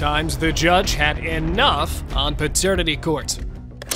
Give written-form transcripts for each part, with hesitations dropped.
times the judge had enough on Paternity Court.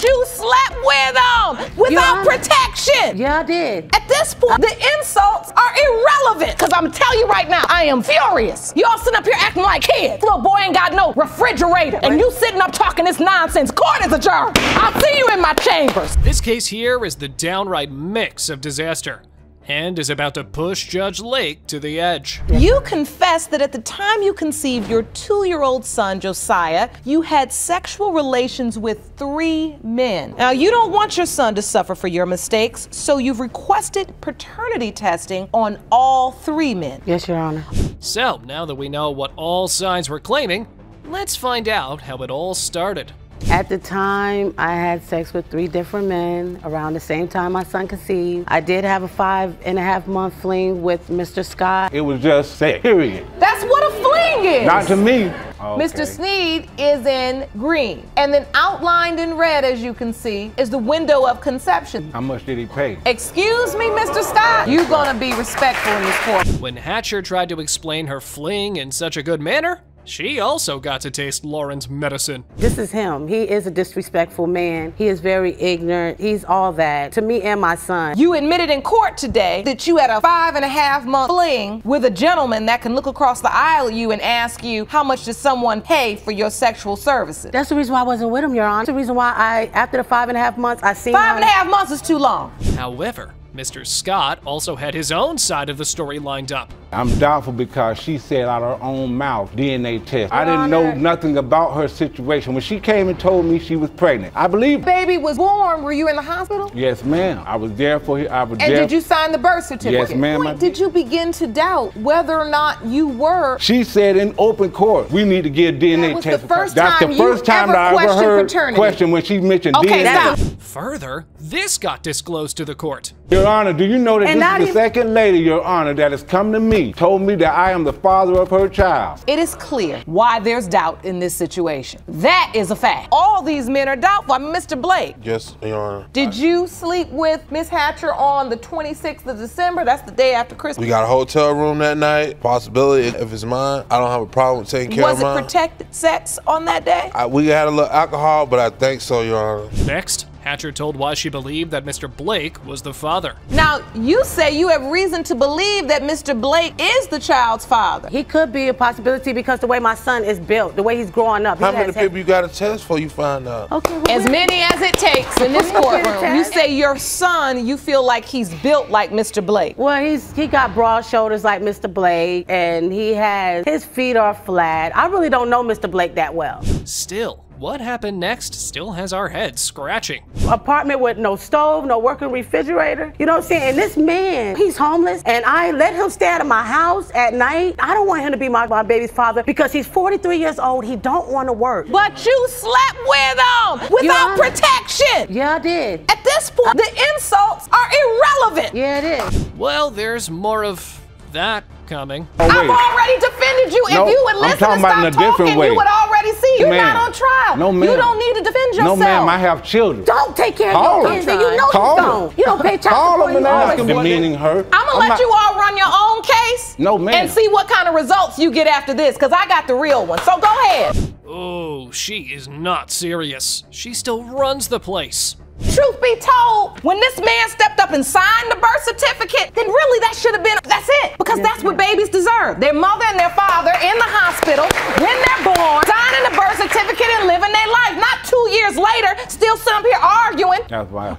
You slept with him without protection. Yeah, I did. At this point, the insults are irrelevant. Because I'm telling you right now, I am furious. Y'all sitting up here acting like kids. Little boy ain't got no refrigerator. And you sitting up talking this nonsense. Court is adjourned. I'll see you in my chambers. This case here is the downright mix of disaster and is about to push Judge Lake to the edge. You confess that at the time you conceived your 2-year-old son, Josiah, you had sexual relations with 3 men. Now, you don't want your son to suffer for your mistakes, so you've requested paternity testing on all 3 men. Yes, Your Honor. So, now that we know what all sides were claiming, let's find out how it all started. At the time, I had sex with 3 different men around the same time my son conceived. I did have a 5.5-month fling with Mr. Scott. It was just sex, period. That's what a fling is. Not to me. Okay. Mr. Sneed is in green. And then outlined in red, as you can see, is the window of conception. How much did he pay? Excuse me, Mr. Scott. You're gonna be respectful in this court. When Hatcher tried to explain her fling in such a good manner, she also got to taste Lauren's medicine. This is him. He is a disrespectful man. He is very ignorant. He's all that to me and my son. You admitted in court today that you had a 5.5-month fling with a gentleman that can look across the aisle at you and ask you, how much does someone pay for your sexual services? That's the reason why I wasn't with him, Your Honor. That's the reason why after the 5.5 months, I seen 5.5 months is too long. However, Mr. Scott also had his own side of the story lined up. I'm doubtful because she said out of her own mouth, DNA test. I didn't know nothing about her situation. When she came and told me she was pregnant, I believed. Baby was born, were you in the hospital? Yes, ma'am. I was there for her. And did you sign the birth certificate? Yes, ma'am. Wait, did you begin to doubt whether or not you were? She said in open court, we need to get DNA test. That's the first time that I ever heard question when she mentioned DNA. Stop. Further, this got disclosed to the court. Your Honor, do you know that this is the second lady, Your Honor, that has come to me, told me that I am the father of her child? It is clear why there's doubt in this situation. That is a fact. All these men are doubtful. Mr. Blake. Yes, Your Honor. Did you sleep with Miss Hatcher on the 26th of December? That's the day after Christmas. We got a hotel room that night. Possibility, if it's mine, I don't have a problem with taking care of mine. Was it protected sex on that day? We had a little alcohol, but I think so, Your Honor. Next, Hatcher told why she believed that Mr. Blake was the father. Now, you say you have reason to believe that Mr. Blake is the child's father. He could be a possibility because the way my son is built, the way he's growing up. How many people you got to test for you find out? Okay, well, as many as it takes in this courtroom. You say your son, you feel like he's built like Mr. Blake. Well, he got broad shoulders like Mr. Blake, and his feet are flat. I really don't know Mr. Blake that well. Still, what happened next still has our heads scratching. Apartment with no stove, no working refrigerator. You know what I'm saying? And this man, he's homeless, and I let him stay out of my house at night. I don't want him to be my baby's father because he's 43 years old. He don't want to work. But you slept with him without protection. Yeah, I did. At this point, the insults are irrelevant. Yeah, it is. Well, there's more of that coming. Oh, I've already defended you. No, if you would listen and stop talking, you would already see you're not on trial. No, ma'am. You don't need to defend yourself. No, ma'am, I have children. Don't take care of your kids. You know you don't. You don't pay child support. Call them and ask them demeaning her. I'm gonna let you all run your own case. No, ma'am. And see what kind of results you get after this, because I got the real one. So go ahead. Oh, she is not serious. She still runs the place. Truth be told, when this man stepped up and signed the birth certificate, then really that should have been, that's it. Because that's what babies deserve. Their mother and their father in the hospital, when they're born, signing the birth certificate and living their life. Not 2 years later, still sitting up here arguing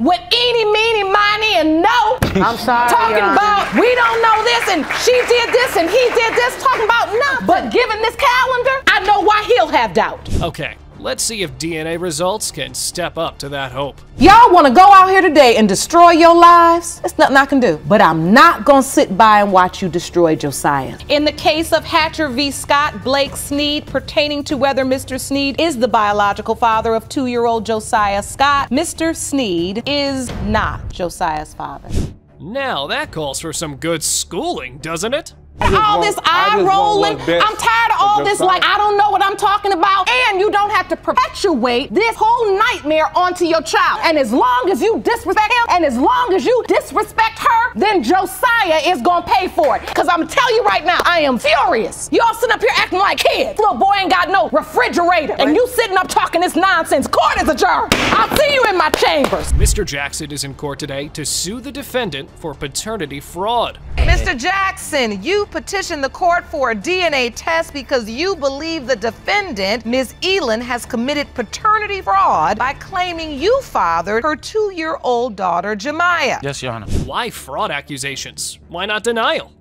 with eeny, meeny, miny, and no. I'm sorry, talking about, we don't know this, and she did this, and he did this, talking about nothing. But given this calendar, I know why he'll have doubt. Okay, let's see if DNA results can step up to that hope. Y'all want to go out here today and destroy your lives? There's nothing I can do. But I'm not going to sit by and watch you destroy Josiah. In the case of Hatcher v. Scott, Blake Sneed, pertaining to whether Mr. Sneed is the biological father of 2-year-old Josiah Scott, Mr. Sneed is not Josiah's father. Now that calls for some good schooling, doesn't it? All this eye rolling, I'm tired of all this like I don't know what I'm talking about, and you don't have have to perpetuate this whole nightmare onto your child. And as long as you disrespect him, and as long as you disrespect her, then Josiah is gonna pay for it. Cause I'm gonna tell you right now, I am furious. Y'all sitting up here acting like kids. Little boy ain't got no refrigerator. And you sitting up talking this nonsense. Court is adjourned. I'll see you in my chambers. Mr. Jackson is in court today to sue the defendant for paternity fraud. Mr. Jackson, you petitioned the court for a DNA test because you believe the defendant, Ms. Elin, has committed paternity fraud by claiming you fathered her 2-year-old daughter, Jemiah. Yes, Your Honor. Why fraud accusations? Why not denial?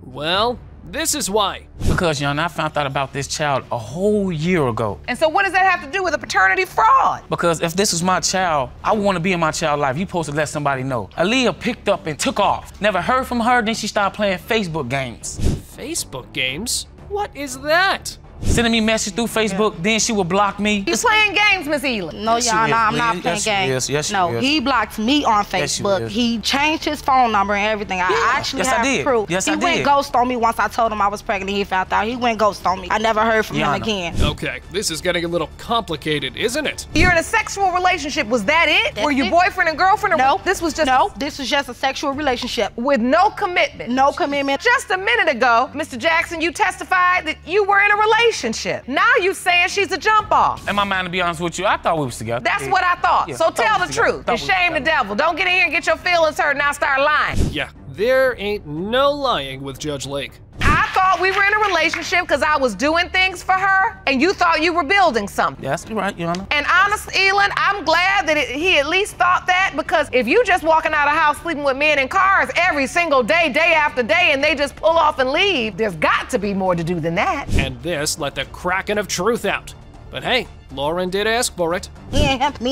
Well, this is why. Because, Your Honor, I found out about this child a whole year ago. And so what does that have to do with a paternity fraud? Because if this was my child, I want to be in my child's life. You supposed to let somebody know. Aaliyah picked up and took off. Never heard from her, then she started playing Facebook games. Facebook games? What is that? Sending me messages through Facebook, then she would block me. You playing games, Miss Elin? No, Yes, Your she Honor, is. I'm not Yes, playing she games. is. Yes, she no, is. he blocked me on Yes, she Facebook. is. He changed his phone number and everything. I actually Yes, I have did. proof. Yes, he I went did. ghost on me once I told him I was pregnant. He found out. He went ghost on me. I never heard from Your him Honor. again. Okay, this is getting a little complicated, isn't it? You're in a sexual relationship. Was that it? That's Were you it. boyfriend and girlfriend? Or No. This was just No, this was just a sexual relationship. with no commitment. No commitment. Just a minute ago, Mr. Jackson, you testified that you were in a relationship. Now you saying she's a jump off. And my mind, to be honest with you, I thought we was together. That's what I thought. Yeah, So thought tell we the was together. truth Thought and we was shame the together. devil. Don't get in here and get your feelings hurt and now start lying. Yeah, there ain't no lying with Judge Lake. I thought we were in a relationship because I was doing things for her and you thought you were building something. Yes, you're right, Your Honor. And honestly, Elin, I'm glad that he at least thought that, because if you just walking out of the house sleeping with men in cars every single day, day after day, and they just pull off and leave, there's got to be more to do than that. And this let the kraken of truth out. But hey, Lauren did ask for it. Me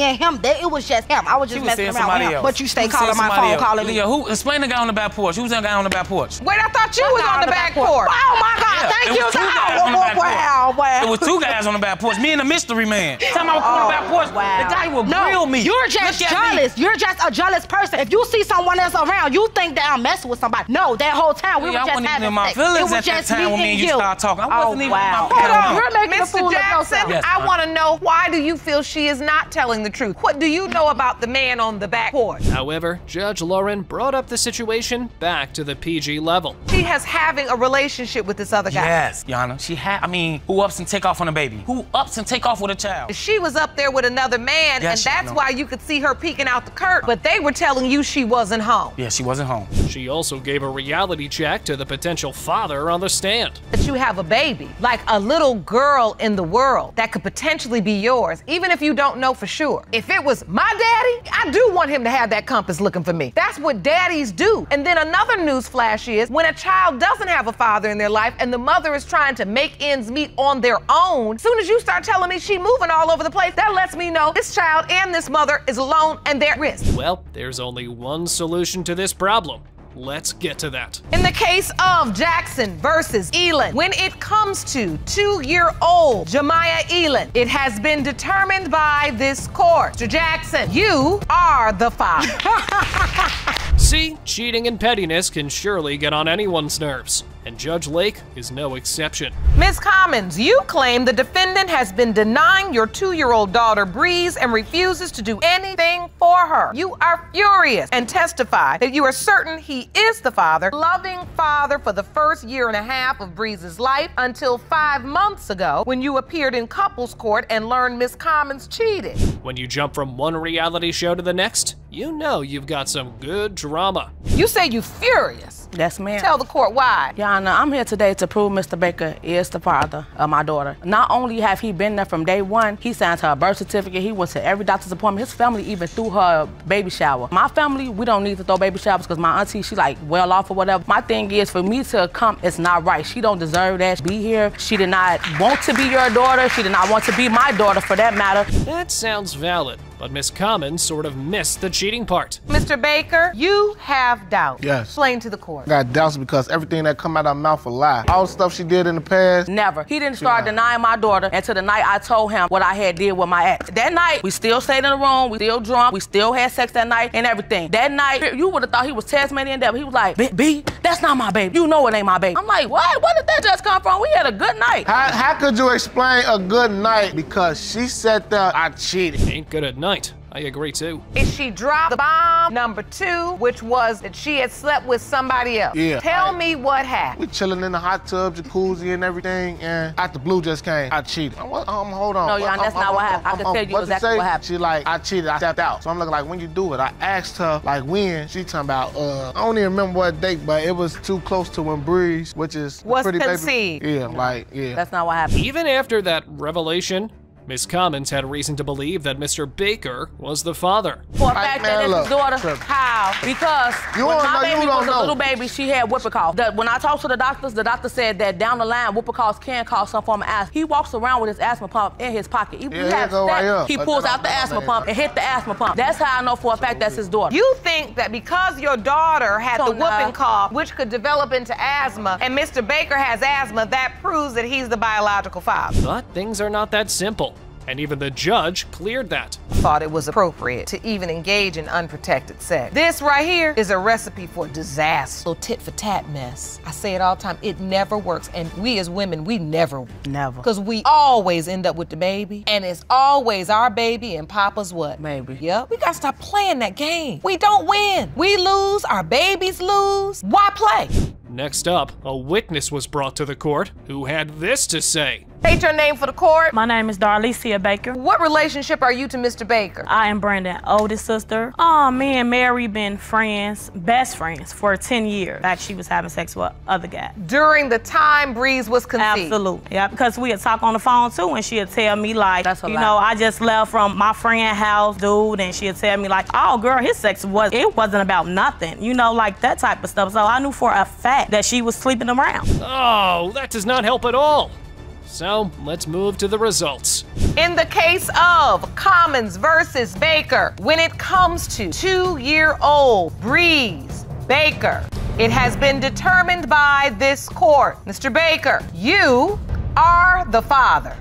and him, it was just him. I was just She was messing saying around with somebody him. else. But you stay She was calling saying my somebody phone, else. calling me. Leah, who? Explain the guy on the back porch. Who's that guy on the back porch? Wait, I thought you was on the back porch. Oh my God, Yeah, thank it you. was two guys on the back Wow, wow. It was two guys on the back porch. Me and the mystery man. Time I was on the back porch, Wow. the guy will No, grill me. you're just Look at me. jealous. You're just a jealous person. If you see someone else around, you think that I'm messing with somebody. No, that whole time we Leah, were I just wasn't even having in my sex. feelings It was at that just time when me and you started talking. I wasn't even in my Hold feelings. on, you're making a fool Mr. of Jackson, yourself. Yes, I ma'am. want to know, why do you feel she is not telling the truth? What do you know about the man on the back porch? However, Judge Lauren brought up the situation back to the PG level. She has having a relationship with this other guy. Yes, Your Honor. She had, who ups and take off on a baby? Who ups and take off with a child? She was up there with another man, Yeah, and she- that's no. why you could see her peeking out the curtain. But they were telling you she wasn't home. Yeah, she wasn't home. She also gave a reality check to the potential father on the stand. That you have a baby, like a little girl in the world that could potentially be yours, even if you don't know for sure. If it was my daddy, I do want him to have that compass looking for me. That's what daddies do. And then another news flash is, when a child doesn't have a father in their life and the mother is trying to make ends meet on their own, as soon as you start telling me she moving all over the place, that lets me know this child and this mother is alone and they're at risk. Well, there's only one solution to this problem. Let's get to that. In the case of Jackson versus Elin, when it comes to 2-year-old Jemiah Elin, it has been determined by this court. Mr. Jackson, you are the father. See, cheating and pettiness can surely get on anyone's nerves, and Judge Lake is no exception. Ms. Commons, you claim the defendant has been denying your 2-year-old daughter Breeze and refuses to do anything for her. You are furious and testify that you are certain he is the father, loving father for the first 1.5 years of Breeze's life until 5 months ago when you appeared in couples court and learned Ms. Commons cheated. When you jump from one reality show to the next, you know you've got some good drama. You say you furious. Yes, ma'am. Tell the court why. Your Honor, I'm here today to prove Mr. Baker is the father of my daughter. Not only have he been there from day one, he signed her birth certificate, he went to every doctor's appointment. His family even threw her baby shower. My family, we don't need to throw baby showers because my auntie, she like well off or whatever. My thing is, for me to come, it's not right. She don't deserve that. Be here. She did not want to be your daughter. She did not want to be my daughter for that matter. That sounds valid. but Miss Common sort of missed the cheating part. Mr. Baker, you have doubt. Yes. Explain to the court. I got doubts because everything that come out of her mouth a lie. All the stuff she did in the past. Never. He didn't start denying my daughter until the night I told him what I had did with my ex. That night, we still stayed in the room, we still drunk, we still had sex that night and everything. That night, you would have thought he was Tasmanian devil. He was like, B, that's not my baby. You know it ain't my baby. I'm like, what? Where did that just come from? We had a good night. How could you explain a good night? Because she said that I cheated. Ain't good at night. I agree too. Is she dropped the bomb number 2, which was that she had slept with somebody else? Yeah. Tell me what happened. We chilling in the hot tub, jacuzzi and everything, and out the blue just came. I cheated. Hold on. No, Jan, that's not what happened. I can tell you exactly what happened. She like, I cheated, I stepped out. So I'm looking like, when you do it? I asked her, like, when? She talking about, I don't even remember what date, but it was too close to when Breeze, which is was pretty conceived. Baby. Yeah, like, yeah. That's not what happened. Even after that revelation, Miss Commons had reason to believe that Mr. Baker was the father. For a fact that it's his daughter. How? Because when my baby was a little baby, she had whooping cough. When I talked to the doctor said that down the line, whooping coughs can cause some form of asthma. He walks around with his asthma pump in his pocket. He pulls out the asthma pump and hit the asthma pump. That's how I know for a fact that's his daughter. You think that because your daughter had the whooping cough, which could develop into asthma, and Mr. Baker has asthma, that proves that he's the biological father. But things are not that simple. And even the judge cleared that. Thought it was appropriate to even engage in unprotected sex. This right here is a recipe for disaster. Little tit-for-tat mess. I say it all the time, it never works. And we as women, we never. Because we always end up with the baby, and it's always our baby and Papa's what? Baby. Yep, we gotta stop playing that game. We don't win. We lose, our babies lose. Why play? Next up, a witness was brought to the court who had this to say. State your name for the court. My name is Darlicia Baker. What relationship are you to Mr. Baker? I am Brandon's oldest sister. Me and Mary been friends, best friends, for 10 years. In fact, she was having sex with other guys. During the time Breeze was conceived? Absolutely, yeah, because we would talk on the phone too, and she'd tell me like, you know, I just left from my friend's house, dude, and she'd tell me like, oh girl, his sex wasn't about nothing, you know, like that type of stuff. So I knew for a fact that she was sleeping around. Oh, that does not help at all. So let's move to the results. In the case of Commons versus Baker, when it comes to 2-year-old Breeze Baker, it has been determined by this court. Mr. Baker, you are the father.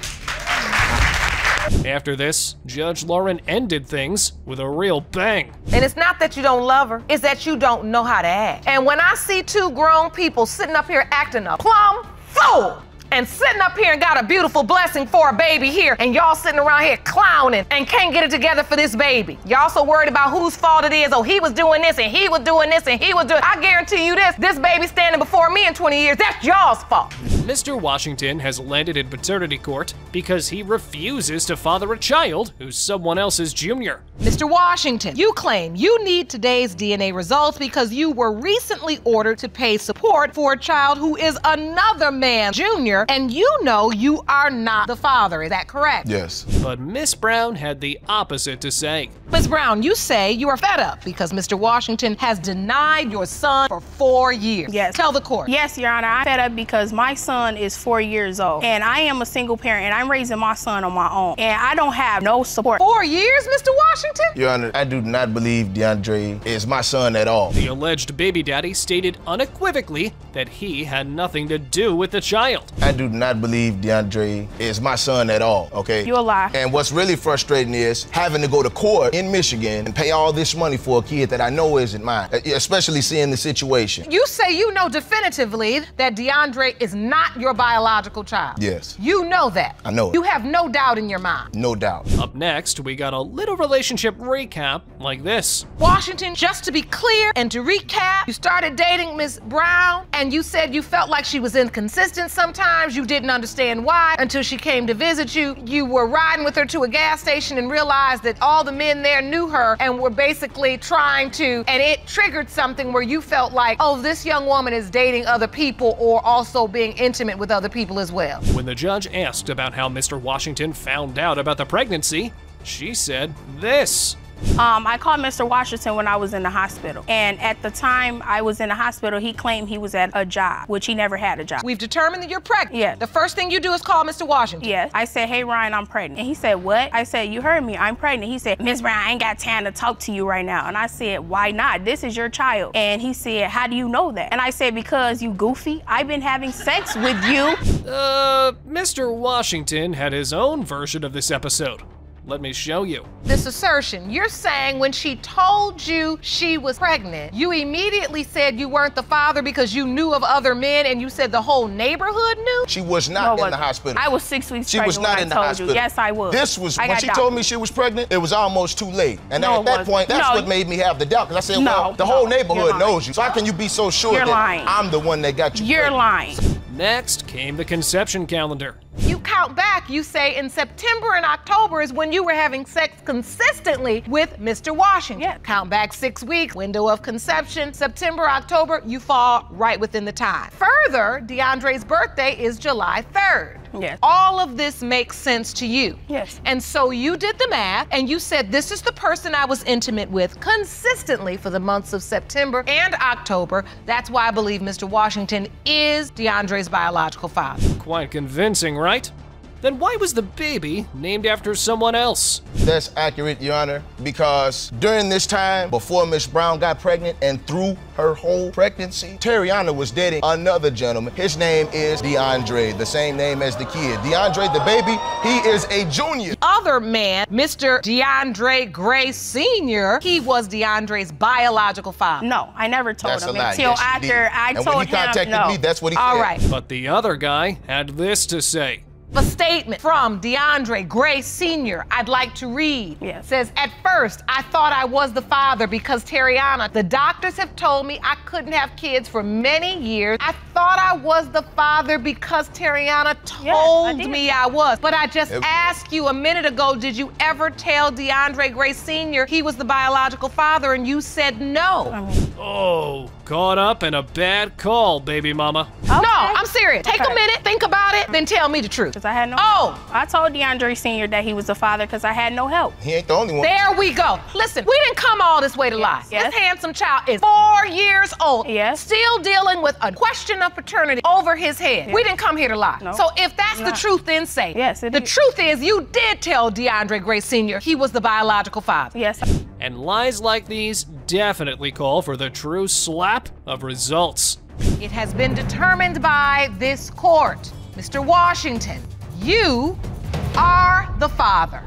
After this, Judge Lauren ended things with a real bang. And it's not that you don't love her, it's that you don't know how to act. And when I see 2 grown people sitting up here acting a plumb fool, and sitting up here and got a beautiful blessing for a baby here, and y'all sitting around here clowning and can't get it together for this baby. Y'all so worried about whose fault it is. Oh, he was doing this and he was doing this and he was doing. I guarantee you this baby standing before me in 20 years, that's y'all's fault. Mr. Washington has landed in paternity court because he refuses to father a child who's someone else's junior. Mr. Washington, you claim you need today's DNA results because you were recently ordered to pay support for a child who is another man's junior, and you know you are not the father. Is that correct? Yes. But Miss Brown had the opposite to say. Ms. Brown, you say you are fed up because Mr. Washington has denied your son for 4 years. Yes. Tell the court. Yes, Your Honor, I'm fed up because my son is 4 years old, and I am a single parent, and I'm raising my son on my own, and I don't have no support. 4 years, Mr. Washington? Your Honor, I do not believe DeAndre is my son at all. The alleged baby daddy stated unequivocally that he had nothing to do with the child. I do not believe DeAndre is my son at all, okay? You're a lie. And what's really frustrating is having to go to court in Michigan and pay all this money for a kid that I know isn't mine, especially seeing the situation. You say you know definitively that DeAndre is not your biological child. Yes. You know that. I know it. You have no doubt in your mind. No doubt. Up next, we got a little relationship recap like this. Washington, just to be clear and to recap, you started dating Miss Brown and you said you felt like she was inconsistent sometimes. You didn't understand why until she came to visit you. You were riding with her to a gas station and realized that all the men there knew her and were basically trying to, and it triggered something where you felt like, oh, this young woman is dating other people or also being intimate with other people as well. When the judge asked about how Mr. Washington found out about the pregnancy, she said this. I called Mr. Washington when I was in the hospital. And at the time I was in the hospital, he claimed he was at a job, which he never had a job. We've determined that you're pregnant. Yeah. The first thing you do is call Mr. Washington. Yes. I said, hey, Ryan, I'm pregnant. And he said, what? I said, you heard me, I'm pregnant. He said, Ms. Brown, I ain't got time to talk to you right now. And I said, why not? This is your child. And he said, how do you know that? And I said, because you goofy. I've been having sex with you. Mr. Washington had his own version of this episode. Let me show you. This assertion, you're saying when she told you she was pregnant, you immediately said you weren't the father because you knew of other men, and you said the whole neighborhood knew? She was not in the hospital. I was 6 weeks She pregnant was not when in the I told hospital. you. Yes, I was. This was, when she told me she was pregnant, it was almost too late. And No, at that point, that's what made me have the doubt. Because I said, well, the whole neighborhood knows you. So how can you be so sure that I'm the one that got you You're lying. Next came the conception calendar. You count back, you say in September and October is when you were having sex consistently with Mr. Washington. Yeah. Count back 6 weeks, window of conception, September, October, you fall right within the time. Further, DeAndre's birthday is July 3rd. Yes. All of this makes sense to you. Yes. And so you did the math and you said, this is the person I was intimate with consistently for the months of September and October. That's why I believe Mr. Washington is DeAndre's biological father. Quite convincing, right? Then why was the baby named after someone else? That's accurate, Your Honor, because during this time, before Miss Brown got pregnant and through her whole pregnancy, Terriana was dating another gentleman. His name is DeAndre, the same name as the kid. DeAndre, the baby, he is a junior. Other man, Mr. DeAndre Gray Sr., he was DeAndre's biological father. No, I never told That's him a lie. until Yes, you after did. I and told when he contacted him no. me, that's what he said. All right. But the other guy had this to say. A statement from DeAndre Gray Sr. I'd like to read. Yes. Says, at first, I thought I was the father because Terriana, the doctors have told me I couldn't have kids for many years. I thought I was the father because Terriana told me I was. But I just asked you a minute ago, did you ever tell DeAndre Gray Sr. he was the biological father? And you said no. Oh, caught up in a bad call, baby mama. Okay. No, I'm serious. Take a minute, think about it, then tell me the truth. Because I had no help. I told DeAndre Sr. that he was the father because I had no help. He ain't the only one. There we go. Listen, we didn't come all this way to lie. This handsome child is 4 years old. Yes. Still dealing with a question of paternity over his head. We didn't come here to lie. No. So if that's the truth, then say it. Yes, it The is. truth is you did tell DeAndre Gray Sr. he was the biological father. Yes. And lies like these definitely call for the true slap of results. It has been determined by this court. Mr. Washington, you are the father.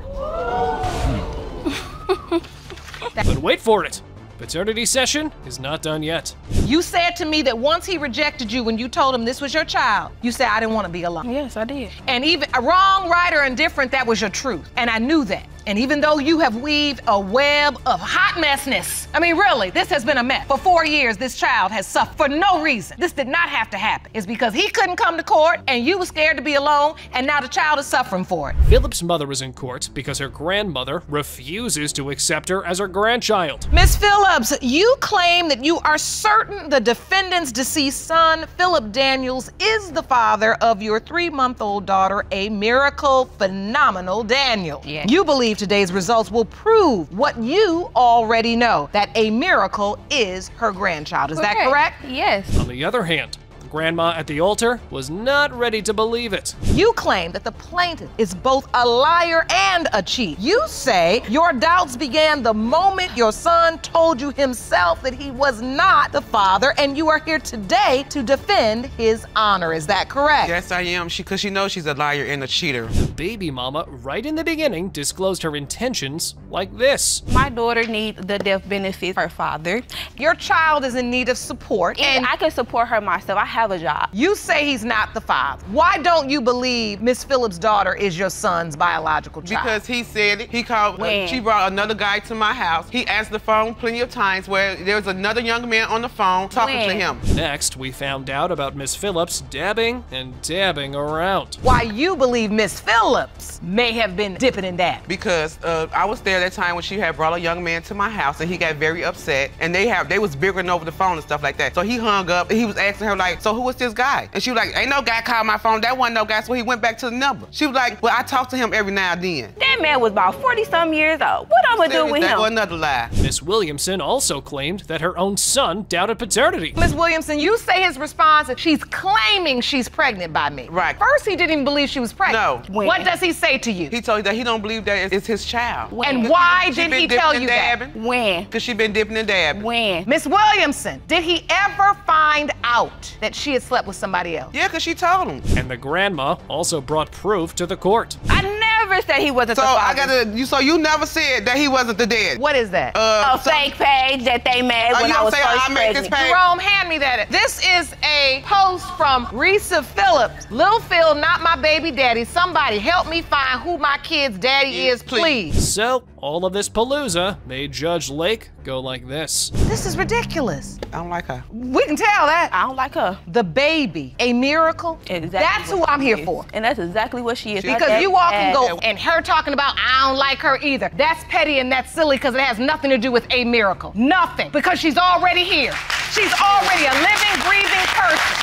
But wait for it. Paternity session is not done yet. You said to me that once he rejected you when you told him this was your child, you said, I didn't want to be alone. Yes, I did. And even wrong, right, or indifferent, that was your truth. And I knew that. And even though you have weaved a web of hot messness, I mean, really, this has been a mess. For 4 years, this child has suffered for no reason. This did not have to happen. It's because he couldn't come to court and you were scared to be alone, and now the child is suffering for it. Philip's mother is in court because her grandmother refuses to accept her as her grandchild. Miss Phillips, you claim that you are certain the defendant's deceased son, Philip Daniels, is the father of your 3-month-old daughter, a miracle, phenomenal Daniel. Yeah. You believe today's results will prove what you already know, that a miracle is her grandchild. Is that correct? Yes. On the other hand, Grandma at the altar was not ready to believe it. You claim that the plaintiff is both a liar and a cheat. You say your doubts began the moment your son told you himself that he was not the father, and you are here today to defend his honor. Is that correct? Yes, I am. Because she knows she's a liar and a cheater. The baby mama, right in the beginning, disclosed her intentions like this. My daughter needs the death benefit for her father. Your child is in need of support. And I can support her myself. I have a job. You say he's not the father. Why don't you believe Miss Phillips' daughter is your son's biological child? Because he said it. He called, she brought another guy to my house. He answered the phone plenty of times where there was another young man on the phone talking to him. Next, we found out about Miss Phillips dabbing and dabbing around. Why you believe Miss Phillips may have been dipping and dabbing? Because I was there that time when she had brought a young man to my house and he got very upset and they was bickering over the phone and stuff like that. So he hung up and he was asking her like, so so who was this guy? And she was like, ain't no guy called my phone. That wasn't no guy, so he went back to the number. She was like, well, I talk to him every now and then. That man was about 40-some years old. What I'm gonna do with him? Another lie. Miss Williamson also claimed that her own son doubted paternity. Miss Williamson, you say his response is she's claiming she's pregnant by me. Right. First, he didn't even believe she was pregnant. No. What does he say to you? He told you that he don't believe that it's his child. When? And why did he tell you that? When? Because she been dipping and dabbing. When? Miss Williamson, did he ever find out that she had slept with somebody else? Yeah, because she told him. And the grandma also brought proof to the court. I never said he wasn't the father. So you never said that he wasn't the dad. What is that? A fake page that they made when I was first pregnant. Jerome, hand me that. This is a post from Risa Phillips. Lil Phil, not my baby daddy. Somebody help me find who my kid's daddy is, please. So, all of this palooza made Judge Lake go like this. This is ridiculous. I don't like her. We can tell that. I don't like her. The baby, a miracle. Exactly. That's who I'm here for. And that's exactly what she is. Because you all can go, and her talking about, I don't like her either. That's petty and that's silly because it has nothing to do with a miracle. Nothing. Because she's already here. She's already a living, breathing person.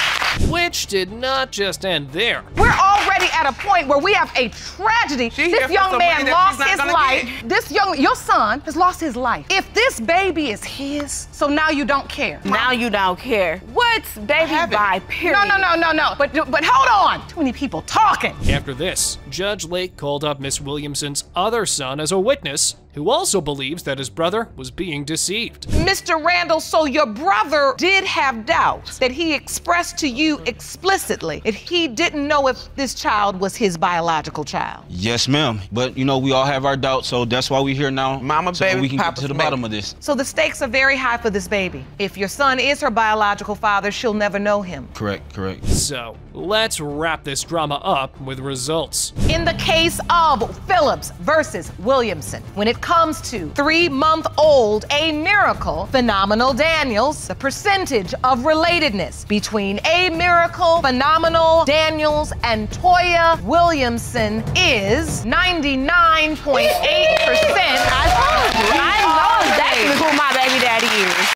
Which did not just end there. We're already at a point where we have a tragedy. This young man lost his life. Your son has lost his life. If this baby is his, so now you don't care. Now you don't care. What's baby by, period? No. But hold on. Too many people talking. After this, Judge Lake called up Miss Williamson's other son as a witness, who also believes that his brother was being deceived. Mr. Randall, so your brother did have doubts that he expressed to you explicitly that he didn't know if this child was his biological child. Yes, ma'am. But, you know, we all have our doubts, so that's why we're here now. Mama, so baby, we can Papa's get to the bottom of this. So the stakes are very high for this baby. If your son is her biological father, she'll never know him. Correct. So, let's wrap this drama up with results. In the case of Phillips versus Williamson, when it comes to 3-month-old A Miracle, Phenomenal Daniels, the percentage of relatedness between A Miracle, Phenomenal Daniels, and Toya Williamson is 99.8%. I know exactly who my baby daddy is.